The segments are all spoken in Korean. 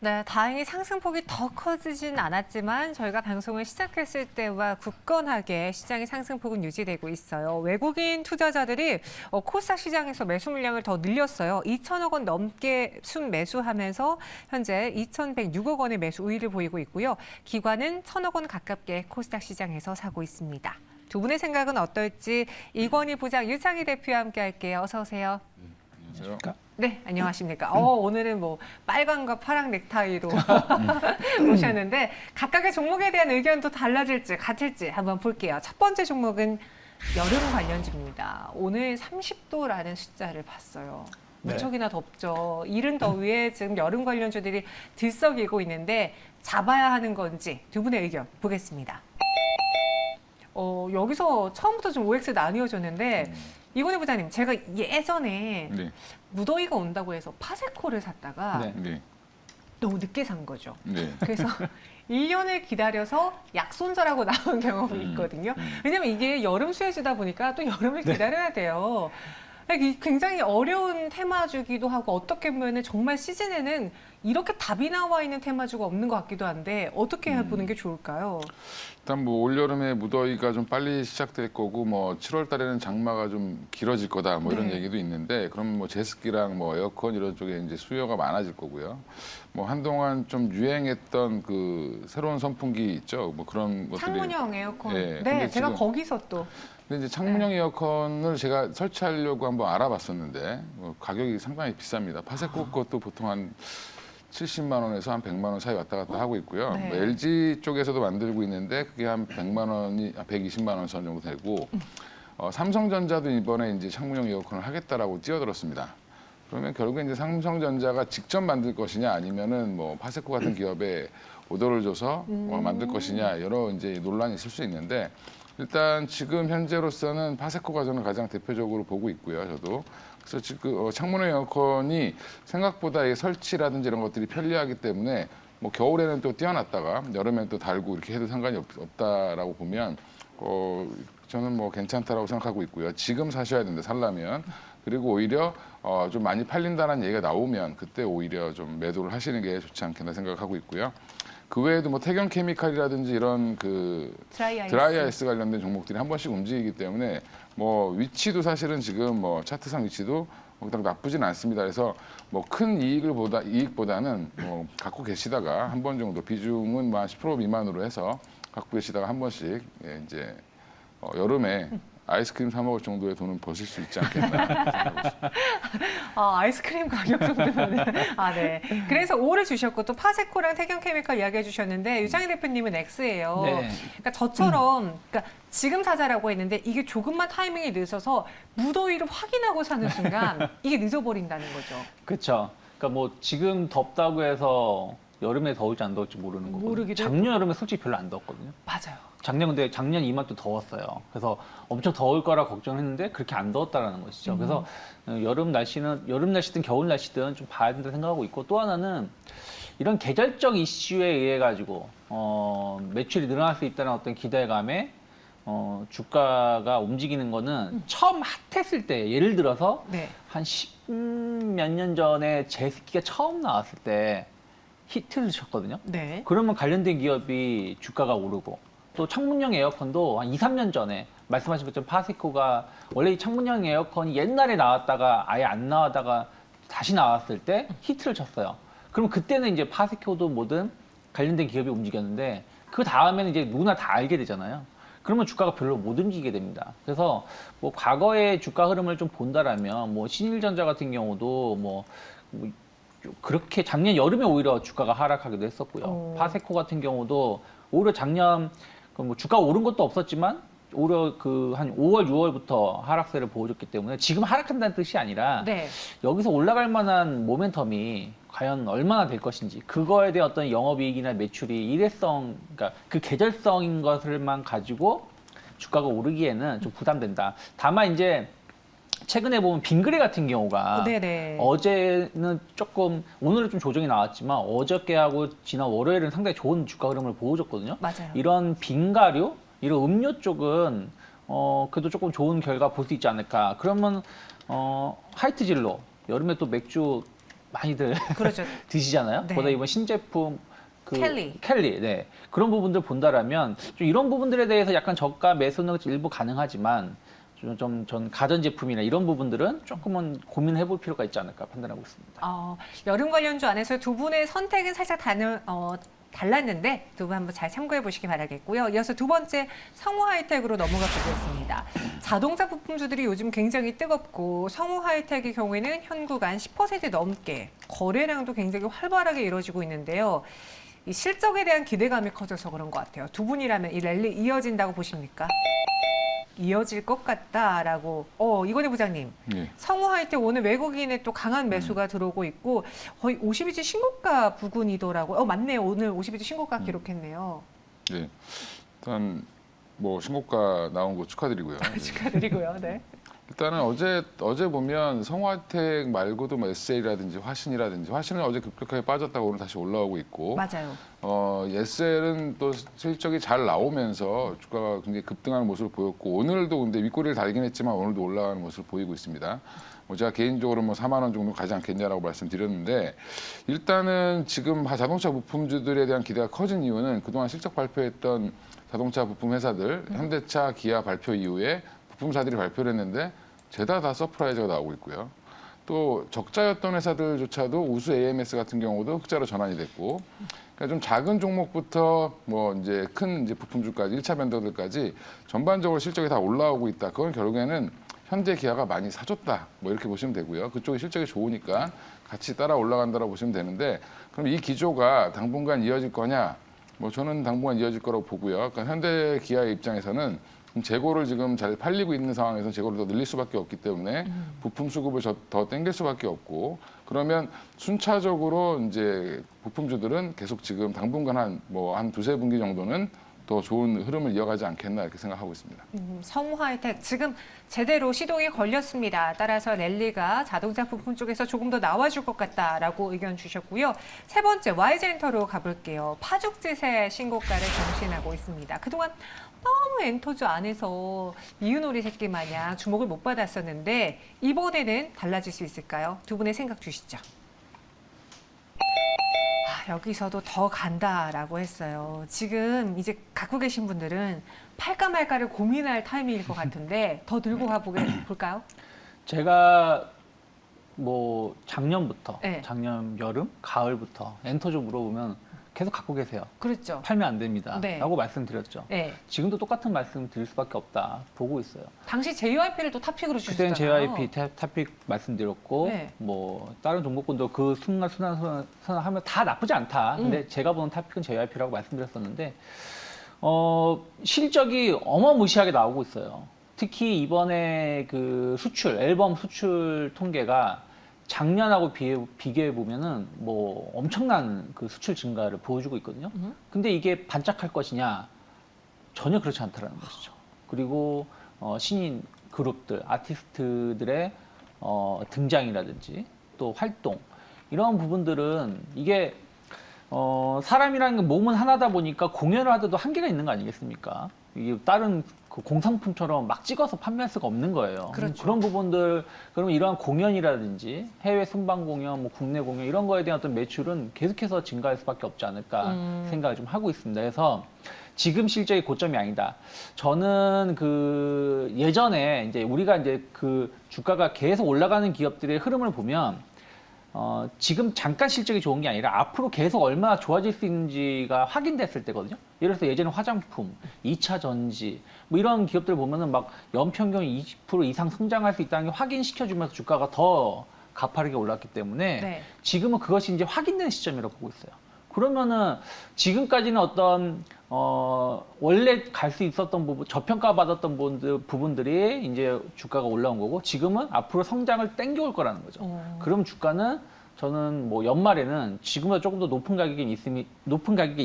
네, 다행히 상승폭이 더 커지진 않았지만 저희가 방송을 시작했을 때와 굳건하게 시장의 상승폭은 유지되고 있어요. 외국인 투자자들이 코스닥 시장에서 매수 물량을 더 늘렸어요. 2천억 원 넘게 순매수하면서 현재 2,106억 원의 매수 우위를 보이고 있고요. 기관은 1,000억 원 가깝게 코스닥 시장에서 사고 있습니다. 두 분의 생각은 어떨지 이권희 부장, 유창희 대표와 함께 할게요. 어서 오세요. 안녕하십니까? 네, 안녕하십니까. 오늘은 뭐 빨강과 파랑 넥타이로 오셨는데 각각의 종목에 대한 의견도 달라질지 같을지 한번 볼게요. 첫 번째 종목은 여름 관련주입니다. 오늘 30도라는 숫자를 봤어요. 무척이나 덥죠. 이른 더위에 지금 여름 관련주들이 들썩이고 있는데 잡아야 하는 건지 두 분의 의견 보겠습니다. 여기서 처음부터 좀 OX 나뉘어졌는데 이권희 부장님, 제가 예전에 네. 무더위가 온다고 해서 파세코를 샀다가 네. 너무 늦게 산 거죠. 네. 그래서 1년을 기다려서 약손절하고 나온 경험이 있거든요. 왜냐면 이게 여름 수혜주다 보니까 또 여름을 기다려야 돼요. 이게 굉장히 어려운 테마주기도 하고 어떻게 보면 정말 시즌에는 이렇게 답이 나와 있는 테마주가 없는 것 같기도 한데 어떻게 해보는 게 좋을까요? 일단 뭐 올여름에 무더위가 좀 빨리 시작될 거고 뭐 7월 달에는 장마가 좀 길어질 거다 뭐 이런 네. 얘기도 있는데 그럼 뭐 제습기랑 뭐 에어컨 이런 쪽에 이제 수요가 많아질 거고요. 뭐 한동안 좀 유행했던 그 새로운 선풍기 있죠. 뭐 그런 것들이 창문형 에어컨. 예, 네, 근데 제가 지금- 거기서 또 근데 이제 창문형 에어컨을 제가 설치하려고 한번 알아봤었는데 뭐 가격이 상당히 비쌉니다. 파세코 것도 보통 한 70만 원에서 한 100만 원 사이 왔다 갔다 하고 있고요. 네. 뭐 LG 쪽에서도 만들고 있는데 그게 한 100만 원이 120만 원 선 정도 되고 삼성전자도 이번에 이제 창문형 에어컨을 하겠다라고 뛰어들었습니다. 그러면 결국에 이제 삼성전자가 직접 만들 것이냐 아니면은 뭐 파세코 같은 기업에 오더를 줘서 만들 것이냐 여러 이제 논란이 있을 수 있는데 일단 지금 현재로서는 파세코가 저는 가장 대표적으로 보고 있고요. 저도 그래서 지금 창문형 에어컨이 생각보다 이 설치라든지 이런 것들이 편리하기 때문에 뭐 겨울에는 또 띄워놨다가 여름에는 또 달고 이렇게 해도 상관이 없다라고 보면 저는 뭐 괜찮다라고 생각하고 있고요. 지금 사셔야 된다 살려면 그리고 오히려 좀 많이 팔린다는 얘기가 나오면 그때 오히려 좀 매도를 하시는 게 좋지 않겠나 생각하고 있고요. 그 외에도 뭐 태경 케미칼이라든지 이런 그 드라이 아이스 관련된 종목들이 한 번씩 움직이기 때문에 뭐 위치도 사실은 지금 뭐 차트상 위치도 딱 나쁘진 않습니다. 그래서 뭐 큰 이익보다는 뭐 갖고 계시다가 한 번 정도 비중은 뭐 한 10% 미만으로 해서 갖고 계시다가 한 번씩 이제 여름에 아이스크림 사 먹을 정도의 돈은 버실 수 있지 않겠나 생각하고 있습니다. 아이스크림 가격 정도면 네. 그래서 O를 주셨고 또 파세코랑 태경케미칼 이야기해 주셨는데 유창희 대표님은 X예요. 네. 그러니까 저처럼 그러니까 지금 사자라고 했는데 이게 조금만 타이밍이 늦어서 무더위를 확인하고 사는 순간 이게 늦어버린다는 거죠. 그렇죠. 그러니까 뭐 지금 덥다고 해서 여름에 더울지 안 더울지 모르는 거고. 모르기도 작년 여름에 솔직히 별로 안 더웠거든요. 맞아요. 근데 작년 이맘때 더웠어요. 그래서 엄청 더울 거라 걱정했는데 그렇게 안 더웠다라는 것이죠. 그래서 여름 날씨든 겨울 날씨든 좀 봐야 된다 생각하고 있고 또 하나는 이런 계절적 이슈에 의해 가지고 매출이 늘어날 수 있다는 어떤 기대감에 주가가 움직이는 거는 처음 핫했을 때 예를 들어서 네. 한 10 몇 년 전에 제습기가 처음 나왔을 때 히트를 쳤거든요. 네. 그러면 관련된 기업이 주가가 오르고 또 창문형 에어컨도 한 2, 3년 전에 말씀하신 것처럼 파세코가 원래 이 창문형 에어컨이 옛날에 나왔다가 아예 안 나왔다가 다시 나왔을 때 히트를 쳤어요. 그럼 그때는 이제 파세코도 뭐든 관련된 기업이 움직였는데 그 다음에는 이제 누구나 다 알게 되잖아요. 그러면 주가가 별로 못 움직이게 됩니다. 그래서 뭐 과거의 주가 흐름을 좀 본다라면 뭐 신일전자 같은 경우도 뭐 그렇게 작년 여름에 오히려 주가가 하락하기도 했었고요. 파세코 같은 경우도 오히려 작년 뭐 주가 오른 것도 없었지만 오히려 그 한 5월, 6월부터 하락세를 보여줬기 때문에 지금 하락한다는 뜻이 아니라 네. 여기서 올라갈 만한 모멘텀이 과연 얼마나 될 것인지 그거에 대한 어떤 영업이익이나 매출이 일회성, 그러니까 그 계절성인 것을만 가지고 주가가 오르기에는 좀 부담된다. 다만 이제 최근에 보면 빙그레 같은 경우가 네네. 어제는 조금 오늘은 좀 조정이 나왔지만 어저께하고 지난 월요일은 상당히 좋은 주가 흐름을 보여줬거든요. 맞아요. 이런 빙가류, 이런 음료 쪽은 그래도 조금 좋은 결과 볼 수 있지 않을까. 그러면 하이트진로 여름에 또 맥주 많이들 그렇죠. 드시잖아요. 네. 보다 이번 신제품 켈리. 네. 그런 부분들 본다라면 좀 이런 부분들에 대해서 약간 저가 매수는 일부 가능하지만 전 가전 제품이나 이런 부분들은 조금은 고민해 볼 필요가 있지 않을까 판단하고 있습니다. 여름 관련주 안에서 두 분의 선택은 살짝 달랐는데 두 분 한번 잘 참고해 보시기 바라겠고요. 이어서 두 번째 성우 하이텍으로 넘어가 보겠습니다. 자동차 부품주들이 요즘 굉장히 뜨겁고 성우 하이텍의 경우에는 현 구간 10% 넘게 거래량도 굉장히 활발하게 이루어지고 있는데요. 이 실적에 대한 기대감이 커져서 그런 것 같아요. 두 분이라면 이 랠리 이어진다고 보십니까? 이어질 것 같다라고. 이건희 부장님. 예. 성우 하이텍 오늘 외국인의 또 강한 매수가 들어오고 있고 거의 50일치 신고가 부근이더라고요. 맞네요. 오늘 50일치 신고가 기록했네요. 네. 일단 뭐 신고가 나온 거 축하드리고요. 네. 축하드리고요. 네. 일단은 어제 보면 성화텍 말고도 뭐 SL이라든지 화신은 어제 급격하게 빠졌다가 오늘 다시 올라오고 있고 맞아요. SL은 또 실적이 잘 나오면서 주가가 굉장히 급등하는 모습을 보였고 오늘도 근데 윗꼬리를 달긴 했지만 오늘도 올라가는 모습을 보이고 있습니다. 제가 개인적으로 4만 원 정도 가지 않겠냐라고 말씀드렸는데 일단은 지금 자동차 부품주들에 대한 기대가 커진 이유는 그동안 실적 발표했던 자동차 부품 회사들 현대차, 기아 발표 이후에 부품사들이 발표를 했는데 죄다 다 서프라이즈가 나오고 있고요. 또 적자였던 회사들조차도 우수 AMS 같은 경우도 흑자로 전환이 됐고, 그러니까 좀 작은 종목부터 이제 큰 이제 부품주까지 1차 벤더들까지 전반적으로 실적이 다 올라오고 있다. 그건 결국에는 현대 기아가 많이 사줬다. 이렇게 보시면 되고요. 그쪽이 실적이 좋으니까 같이 따라 올라간다라고 보시면 되는데, 그럼 이 기조가 당분간 이어질 거냐? 저는 당분간 이어질 거라고 보고요. 그러니까 현대 기아의 입장에서는 재고를 지금 잘 팔리고 있는 상황에서 재고를 더 늘릴 수밖에 없기 때문에 부품 수급을 더 땡길 수밖에 없고 그러면 순차적으로 이제 부품주들은 계속 지금 당분간 한 두세 분기 정도는 더 좋은 흐름을 이어가지 않겠나 이렇게 생각하고 있습니다. 성우 하이텍 지금 제대로 시동이 걸렸습니다. 따라서 랠리가 자동차 부품 쪽에서 조금 더 나와줄 것 같다라고 의견 주셨고요. 세 번째 YG엔터로 가볼게요. 파죽지세 신고가를 경신하고 있습니다. 그동안 너무 엔터주 안에서 미운오리 새끼 마냥 주목을 못 받았었는데 이번에는 달라질 수 있을까요? 두 분의 생각 주시죠. 여기서도 더 간다라고 했어요. 지금 이제 갖고 계신 분들은 팔까 말까를 고민할 타이밍일 것 같은데 더 들고 볼까요? 제가 작년부터, 네. 작년 여름, 가을부터 엔터주 물어보면 계속 갖고 계세요. 그렇죠. 팔면 안 됩니다. 네. 라고 말씀드렸죠. 네. 지금도 똑같은 말씀 드릴 수밖에 없다. 보고 있어요. 당시 JYP를 또 탑픽으로 주셨잖아요. 그때는 JYP 탑픽 말씀드렸고 네. 다른 종목군도 그 순환하면 다 나쁘지 않다. 근데 제가 보는 탑픽은 JYP라고 말씀드렸었는데 실적이 어마무시하게 나오고 있어요. 특히 이번에 그 앨범 수출 통계가 작년하고 비교해 보면은 엄청난 그 수출 증가를 보여주고 있거든요. 근데 이게 반짝할 것이냐? 전혀 그렇지 않다라는 것이죠. 그리고 신인 그룹들, 아티스트들의 등장이라든지 또 활동 이런 부분들은 이게 사람이라는 게 몸은 하나다 보니까 공연을 하더라도 한계가 있는 거 아니겠습니까? 이게 다른 그 공상품처럼 막 찍어서 판매할 수가 없는 거예요. 그렇죠. 그런 부분들, 그러면 이러한 공연이라든지 해외 순방 공연, 국내 공연 이런 거에 대한 어떤 매출은 계속해서 증가할 수밖에 없지 않을까 생각을 좀 하고 있습니다. 그래서 지금 실적이 고점이 아니다. 저는 그 예전에 이제 우리가 이제 그 주가가 계속 올라가는 기업들의 흐름을 보면 지금 잠깐 실적이 좋은 게 아니라 앞으로 계속 얼마나 좋아질 수 있는지가 확인됐을 때거든요. 예를 들어서 예전에 화장품, 2차 전지 이런 기업들 보면은 막 연평균 20% 이상 성장할 수 있다는 게 확인시켜주면서 주가가 더 가파르게 올랐기 때문에 네. 지금은 그것이 이제 확인된 시점이라고 보고 있어요. 그러면은 지금까지는 어떤 원래 갈 수 있었던 부분, 저평가 받았던 부분들이 이제 주가가 올라온 거고 지금은 앞으로 성장을 땡겨올 거라는 거죠. 그럼 주가는 저는 연말에는 지금보다 조금 더 높은 가격이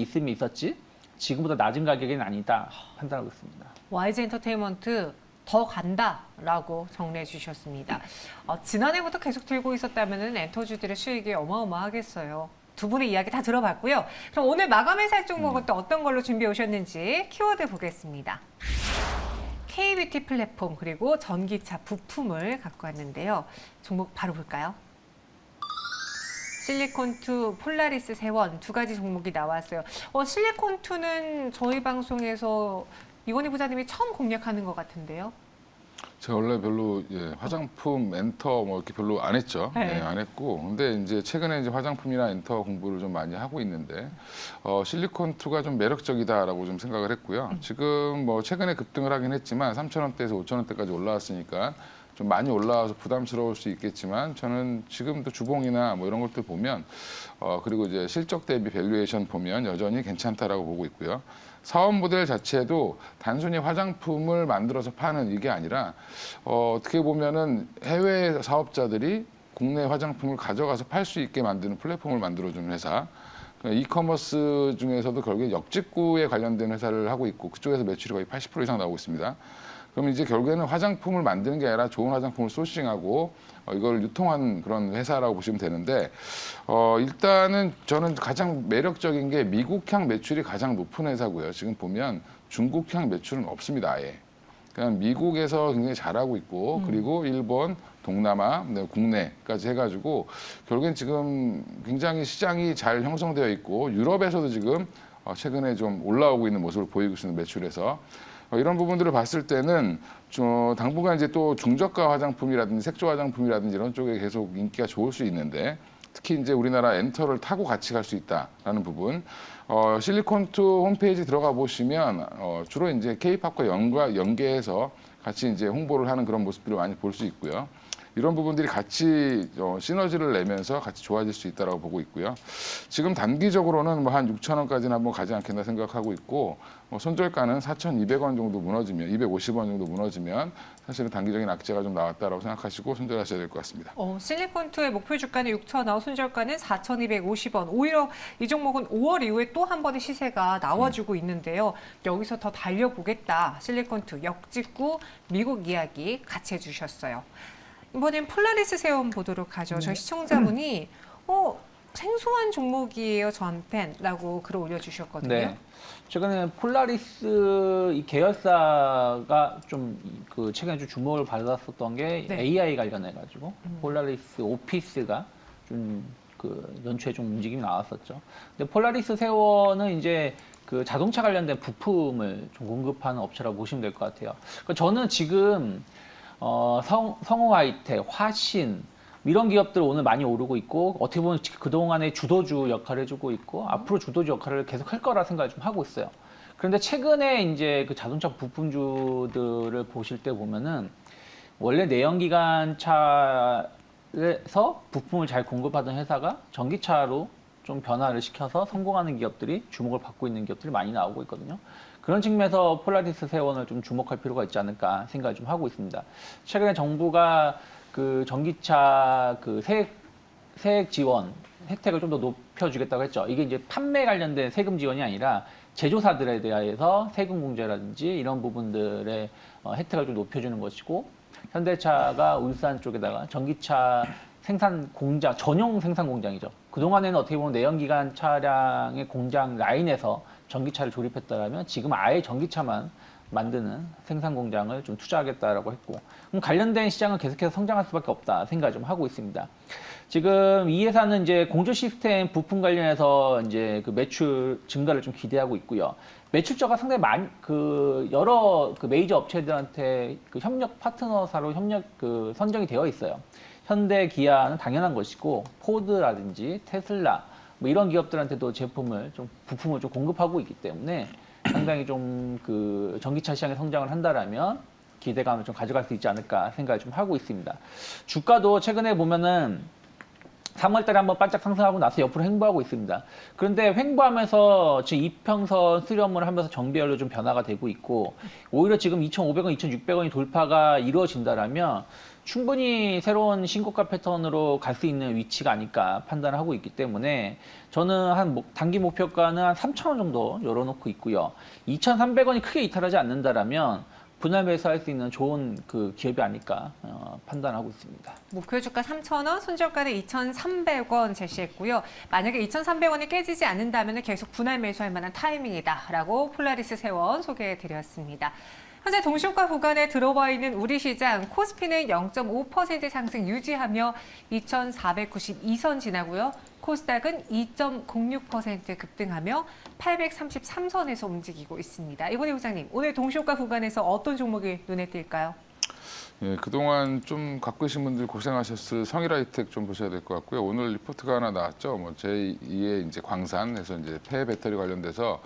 있음이 있었지 지금보다 낮은 가격은 아니다 판단하고 있습니다. YG 엔터테인먼트 더 간다라고 정리해 주셨습니다. 지난해부터 계속 들고 있었다면 엔터주들의 수익이 어마어마하겠어요. 두 분의 이야기 다 들어봤고요. 그럼 오늘 마감해살 종목은 또 어떤 걸로 준비해 오셨는지 키워드 보겠습니다. K뷰티 플랫폼 그리고 전기차 부품을 갖고 왔는데요. 종목 바로 볼까요? 실리콘2, 폴라리스 세원 두 가지 종목이 나왔어요. 실리콘2는 저희 방송에서 이건희 부장님이 처음 공략하는 것 같은데요. 제가 원래 별로 화장품, 엔터 뭐 이렇게 별로 안 했죠. 네. 안 했고, 근데 이제 최근에 이제 화장품이나 엔터 공부를 좀 많이 하고 있는데 실리콘2가 좀 매력적이다라고 좀 생각을 했고요. 지금 뭐 최근에 급등을 하긴 했지만 3,000원대에서 5,000원대까지 올라왔으니까 좀 많이 올라와서 부담스러울 수 있겠지만 저는 지금도 주봉이나 뭐 이런 것들 보면 그리고 이제 실적 대비 밸류에이션 보면 여전히 괜찮다라고 보고 있고요. 사업 모델 자체도 단순히 화장품을 만들어서 파는 이게 아니라 어떻게 보면은 해외 사업자들이 국내 화장품을 가져가서 팔 수 있게 만드는 플랫폼을 만들어주는 회사. 그러니까 이커머스 중에서도 결국에 역직구에 관련된 회사를 하고 있고 그쪽에서 매출이 거의 80% 이상 나오고 있습니다. 그럼 이제 결국에는 화장품을 만드는 게 아니라 좋은 화장품을 소싱하고 이걸 유통하는 그런 회사라고 보시면 되는데 일단은 저는 가장 매력적인 게 미국향 매출이 가장 높은 회사고요. 지금 보면 중국향 매출은 없습니다, 아예. 그냥 미국에서 굉장히 잘하고 있고 그리고 일본, 동남아, 국내까지 해가지고 결국엔 지금 굉장히 시장이 잘 형성되어 있고 유럽에서도 지금 최근에 좀 올라오고 있는 모습을 보이고 있는 매출에서 이런 부분들을 봤을 때는 당분간 이제 또 중저가 화장품이라든지 색조 화장품이라든지 이런 쪽에 계속 인기가 좋을 수 있는데 특히 이제 우리나라 엔터를 타고 같이 갈 수 있다라는 부분. 실리콘2 홈페이지 들어가 보시면 주로 이제 K-팝과 연계해서 같이 이제 홍보를 하는 그런 모습들을 많이 볼 수 있고요. 이런 부분들이 같이 시너지를 내면서 같이 좋아질 수 있다고 보고 있고요. 지금 단기적으로는 뭐 한 6,000원까지는 한번 가지 않겠나 생각하고 있고 손절가는 4,200원 정도 무너지면 250원 정도 무너지면 사실은 단기적인 악재가 좀 나왔다라고 생각하시고 손절하셔야 될 것 같습니다. 실리콘2의 목표 주가는 6,000원, 손절가는 4,250원. 오히려 이 종목은 5월 이후에 또 한 번의 시세가 나와주고 있는데요. 여기서 더 달려보겠다. 실리콘2 역직구 미국 이야기 같이 해주셨어요. 이번엔 폴라리스 세원 보도록 하죠. 저희 시청자분이 생소한 종목이에요, 저한테라고 글을 올려주셨거든요. 네. 최근에 폴라리스 이 계열사가 좀 그 최근에 좀 주목을 받았었던 게 네. AI 관련해가지고 폴라리스 오피스가 좀 그 연초에 좀 움직임이 나왔었죠. 근데 폴라리스 세원은 이제 그 자동차 관련된 부품을 좀 공급하는 업체라고 보시면 될 것 같아요. 그러니까 저는 지금 성우 하이텍, 화신 이런 기업들 오늘 많이 오르고 있고 어떻게 보면 그동안의 주도주 역할을 해주고 있고 앞으로 주도주 역할을 계속 할 거라 생각을 좀 하고 있어요. 그런데 최근에 이제 그 자동차 부품주들을 보실 때 보면은 원래 내연기관차에서 부품을 잘 공급하던 회사가 전기차로 좀 변화를 시켜서 성공하는 기업들이 주목을 받고 있는 기업들이 많이 나오고 있거든요. 그런 측면에서 폴라리스 세원을 좀 주목할 필요가 있지 않을까 생각을 좀 하고 있습니다. 최근에 정부가 그 전기차 그 세액 지원 혜택을 좀 더 높여주겠다고 했죠. 이게 이제 판매 관련된 세금 지원이 아니라 제조사들에 대해서 세금 공제라든지 이런 부분들의 혜택을 좀 높여주는 것이고 현대차가 울산 쪽에다가 전기차 생산 공장, 전용 생산 공장이죠. 그동안에는 어떻게 보면 내연기관 차량의 공장 라인에서 전기차를 조립했다라면 지금 아예 전기차만 만드는 생산 공장을 좀 투자하겠다라고 했고, 그럼 관련된 시장은 계속해서 성장할 수밖에 없다 생각을 좀 하고 있습니다. 지금 이 회사는 이제 공조 시스템 부품 관련해서 이제 그 매출 증가를 좀 기대하고 있고요. 매출처가 상당히 여러 그 메이저 업체들한테 그 협력 파트너사로 선정이 되어 있어요. 현대, 기아는 당연한 것이고 포드라든지 테슬라 뭐 이런 기업들한테도 부품을 좀 공급하고 있기 때문에 상당히 좀 그 전기차 시장의 성장을 한다라면 기대감을 좀 가져갈 수 있지 않을까 생각을 좀 하고 있습니다. 주가도 최근에 보면은 3월 달에 한번 반짝 상승하고 나서 옆으로 횡보하고 있습니다. 그런데 횡보하면서 지금 이평선 수렴을 하면서 정배열로 좀 변화가 되고 있고 오히려 지금 2,500원, 2,600원이 돌파가 이루어진다라면 충분히 새로운 신고가 패턴으로 갈 수 있는 위치가 아닐까 판단을 하고 있기 때문에 저는 단기 목표가는 한 3,000원 정도 열어놓고 있고요. 2,300원이 크게 이탈하지 않는다라면 분할 매수할 수 있는 좋은 그 기업이 아닐까 판단하고 있습니다. 목표 주가 3,000원, 손절가는 2,300원 제시했고요. 만약에 2,300원이 깨지지 않는다면 계속 분할 매수할 만한 타이밍이다라고 폴라리스 세원 소개해드렸습니다. 현재 동시효과 구간에 들어와 있는 우리 시장 코스피는 0.5% 상승 유지하며 2,492선 지나고요. 코스닥은 2.06% 급등하며 833선에서 움직이고 있습니다. 이건희 부장님, 오늘 동시효과 구간에서 어떤 종목이 눈에 띄일까요? 예, 그동안 좀 갖고 계신 분들 고생하셨을 성일하이텍 좀 보셔야 될 것 같고요. 오늘 리포트가 하나 나왔죠. 뭐 제2의 이제 광산에서 이제 폐 배터리 관련돼서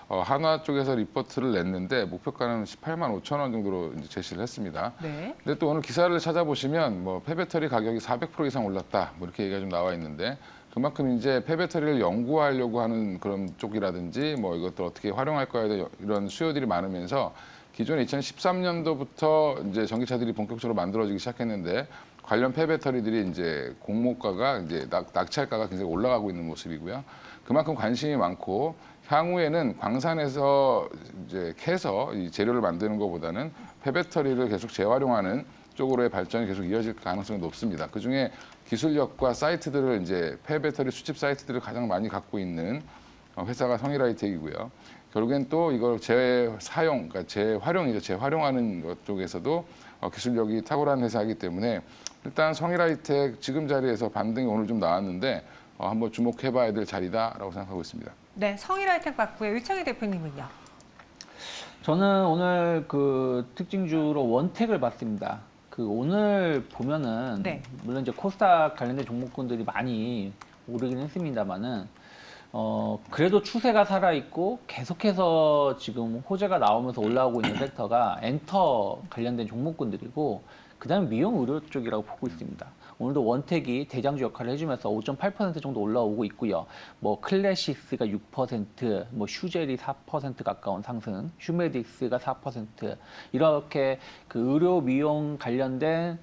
한화 쪽에서 리포트를 냈는데 목표가는 18만 5천 원 정도로 이제 제시를 했습니다. 네. 근데 또 오늘 기사를 찾아보시면 뭐 폐배터리 가격이 400% 이상 올랐다 뭐 이렇게 얘기가 좀 나와 있는데 그만큼 이제 폐배터리를 연구하려고 하는 그런 쪽이라든지 뭐 이것들 어떻게 활용할 거에 대한 이런 수요들이 많으면서 기존에 2013년도부터 이제 전기차들이 본격적으로 만들어지기 시작했는데 관련 폐배터리들이 이제 공모가가 이제 낙찰가가 굉장히 올라가고 있는 모습이고요. 그만큼 관심이 많고 향후에는 광산에서 이제 캐서 이 재료를 만드는 것보다는 폐배터리를 계속 재활용하는 쪽으로의 발전이 계속 이어질 가능성이 높습니다. 그중에 기술력과 사이트들을 이제 폐배터리 수집 사이트들을 가장 많이 갖고 있는 회사가 성일하이텍이고요. 결국엔 또 이걸 재사용, 그러니까 재활용이죠. 재활용하는 것 쪽에서도 기술력이 탁월한 회사이기 때문에 일단 성일하이텍 지금 자리에서 반등이 오늘 좀 나왔는데 한번 주목해봐야 될 자리다라고 생각하고 있습니다. 네, 성일하이텍 봤고요. 유창희 대표님은요? 저는 오늘 그 특징주로 원택을 봤습니다. 그 오늘 보면은 네. 물론 이제 코스닥 관련된 종목군들이 많이 오르긴 했습니다만은 그래도 추세가 살아있고 계속해서 지금 호재가 나오면서 올라오고 있는 섹터가 엔터 관련된 종목군들이고 그다음에 미용 의료 쪽이라고 보고 있습니다. 오늘도 원택이 대장주 역할을 해주면서 5.8% 정도 올라오고 있고요. 뭐 클래시스가 6%, 뭐 슈젤이 4% 가까운 상승, 휴메딕스가 4% 이렇게 그 의료 미용 관련된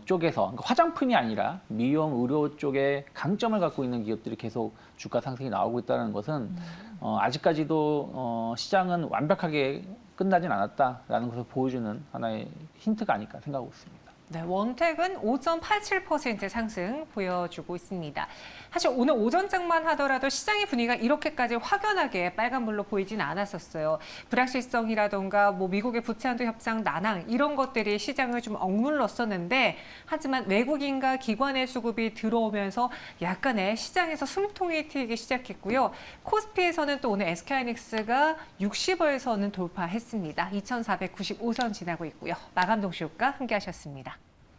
쪽에서 그러니까 화장품이 아니라 미용 의료 쪽에 강점을 갖고 있는 기업들이 계속 주가 상승이 나오고 있다는 것은 아직까지도 시장은 완벽하게 끝나진 않았다라는 것을 보여주는 하나의 힌트가 아닐까 생각하고 있습니다. 네, 원택은 5.87% 상승 보여주고 있습니다. 사실 오늘 오전장만 하더라도 시장의 분위기가 이렇게까지 확연하게 빨간불로 보이진 않았었어요. 불확실성이라던가 뭐 미국의 부채 한도 협상 난항 이런 것들이 시장을 좀 억눌렀었는데 하지만 외국인과 기관의 수급이 들어오면서 약간의 시장에서 숨통이 트이기 시작했고요. 코스피에서는 또 오늘 SK하이닉스가 60월선은 돌파했습니다. 2,495선 지나고 있고요. 마감 동시효과 함께 하셨습니다.